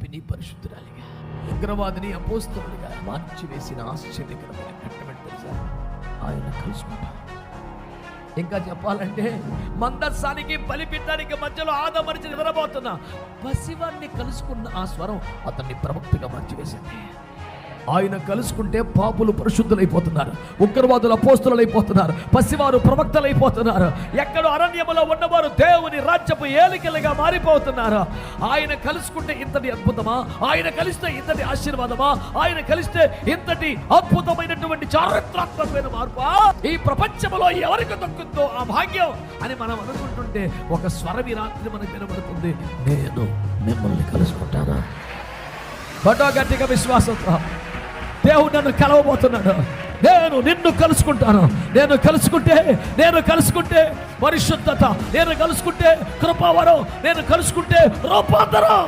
పాపిని పరిశుద్ధురాలిగా, ఉగ్రవాదిని అపోస్తలుడిగా మార్చివేసిన ఆశ్చర్యకరమైన ఘట్టమని తెలుసా? ఆయన కలుసుకుంటా. ఇంకా చెప్పాలంటే మందస్సానికి బలిపీఠానికి మధ్యలో ఆదమరిచి నిద్రపోతున్న పసివాన్ని కలుసుకున్న ఆ స్వరం అతన్ని ప్రవక్తగా మార్చివేసింది. ఆయన కలుసుకుంటే పాపులు పరిశుద్ధులైపోతున్నారు, ఉగ్రవాదులు అపోస్తలులైపోతున్నారు, పసివారు ప్రవక్తలైపోతున్నారు, ఎక్కడో అరణ్యములో ఉన్నవారు దేవుని రాజ్యపు ఏలికలుగా మారిపోతున్నారు. ఆయన కలుసుకుంటే ఇంతటి అద్భుతమా? ఆయన కలిస్తే ఇంతటి ఆశీర్వాదమా? ఆయన కలిస్తే ఇంతటి అద్భుతమైనటువంటి చారిత్రాత్మకమైన మార్పు ఈ ప్రపంచంలో ఎవరికి దక్కుతుందో ఆ భాగ్యం అని మనం అనుకుంటుంటే ఒక స్వరమి రాత్రి మనకు వినబడుతుంది, నేను మిమ్మల్ని కలుసుకుంటానా? బటో గట్టిగా విశ్వాసంతో దేవుడు నన్ను కలవబోతున్నాడు. నేను నిన్ను కలుసుకుంటాను. నేను కలుసుకుంటే పరిశుద్ధత, నేను కలుసుకుంటే కృపావరం, నేను కలుసుకుంటే రూపాంతరం.